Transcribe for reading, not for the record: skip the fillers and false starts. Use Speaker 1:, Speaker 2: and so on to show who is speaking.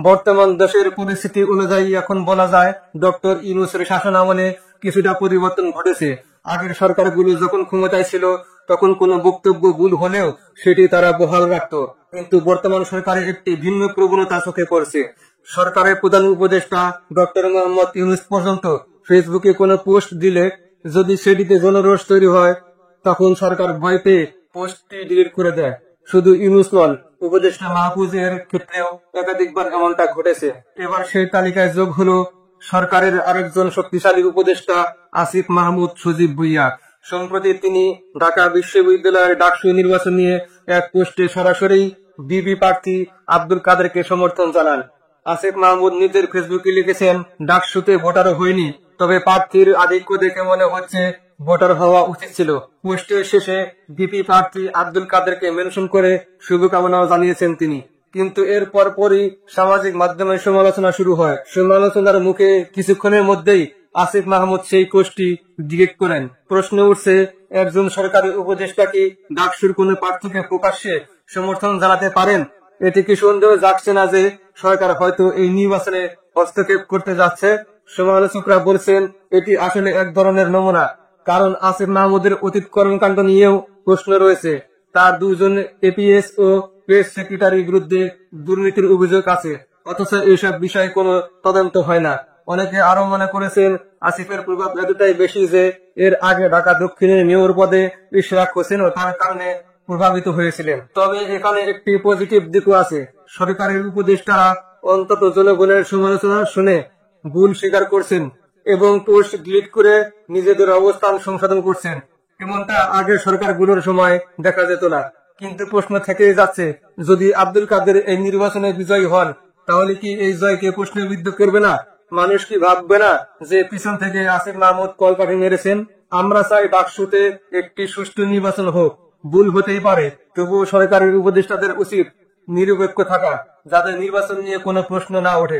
Speaker 1: বর্তমান দেশের পরিস্থিতি অনুযায়ী এখন বলা যায় ডক্টর ইউনূসের শাসনামলে কিছুটা পরিবর্তন ঘটেছে। আগের সরকারগুলো যখন ক্ষমতায় ছিল তখন কোনো বক্তব্য ভুল হলেও সেটি তারা বহাল রাখত, কিন্তু বর্তমান সরকারের একটি ভিন্ন প্রবণতা চোখে পড়ছে। সরকারের প্রধান উপদেষ্টা ডক্টর মোহাম্মদ ইউনূস পর্যন্ত ফেসবুকে কোনো পোস্ট দিলে যদি সেটিতে জনরোষ তৈরি হয় তখন সরকার ভয় পেয়ে পোস্টটি ডিলিট করে দেয়। শুধু ইউনূস নন, উপদেষ্টা মাহফুজের ক্ষেত্রেও একাধিকবার এমনটা ঘটেছে। এবার সেই তালিকায় যোগ হলো সরকারের আরেকজন শক্তিশালী উপদেষ্টা আসিফ মাহমুদ সজীব ভুঁইয়া। সম্প্রতি তিনি ঢাকা বিশ্ববিদ্যালয়ের ডাকসু নির্বাচন নিয়ে এক পোস্টে সরাসরি বিবি প্রার্থী আব্দুল কাদেরকে সমর্থন জানান। আসিফ মাহমুদ নিজের ফেসবুকে লিখেছেন, ডাকসুতে ভোটারও হয়নি, তবে প্রার্থীর আধিক্য দেখে মনে হচ্ছে ভোটার হওয়া উচিত ছিল। পোস্টের শেষে বিপি প্রার্থী আব্দুল কাদেরকে মেনশন করে শুভকামনাও জানিয়েছেন তিনি। কিন্তু এর পরপরই সামাজিক মাধ্যমে সমালোচনা শুরু হয়। সমালোচনার মুখে কিছুক্ষণের মধ্যেই আসিফ মাহমুদ সেই পোস্টটি ডিলিট করেন। প্রশ্ন উঠছে, একজন সরকারি উপদেষ্টা কি ডাকসুর কোনো প্রার্থীকে প্রকাশ্যে সমর্থন জানাতে পারেন? এতে কি সন্দেহ জাগছে না যে সরকার হয়তো এই নির্বাচনে হস্তক্ষেপ করতে যাচ্ছে? সমালোচকরা বলছেন এটি আসলে এক ধরনের নমুনা, কারণ আসিফ মাহমুদের অতীত কর্মকাণ্ড নিয়েও প্রশ্ন রয়েছে। তার দুজন এপিএস ও প্রেস সেক্রেটারির বিরুদ্ধে দুর্নীতির অভিযোগ আছে, অথচ এসব বিষয়ে কোনো তদন্ত হয় না। অনেকে আরো মনে করেছেন আসিফের প্রভাব এতটাই বেশি যে এর আগে ঢাকা দক্ষিণের মেয়র পদে ইশরাক হোসেনও তার কারণে প্রভাবিত হয়েছিলেন। তবে এখানে একটি পজিটিভ দিকও আছে। সরকারের উপদেষ্টারা অন্তত জনগণের সমালোচনা শুনে ভুল স্বীকার করছেন এবং পোস্ট ডিলিট করে নিজেদের অবস্থান সংশোধন করছেন। এমনটা আগের সরকারগুলোর সময় দেখা যেত না। কিন্তু প্রশ্ন থেকেই যাচ্ছে, যদি আব্দুল কাদের এই নির্বাচনে বিজয়ী হন তাহলে কি এই জয়কে প্রশ্নবিদ্ধ করবে না? মানুষ কি ভাববে না যে পিছন থেকে আসিফ মাহমুদ কলকাঠি মেরেছেন? আমরা চাই ডাকসুতে একটি সুষ্ঠু নির্বাচন হোক। ভুল হতেই পারে, তবুও সরকারের উপদেষ্টাদের উচিত নিরপেক্ষ থাকা, যাতে নির্বাচন নিয়ে কোনো প্রশ্ন না ওঠে।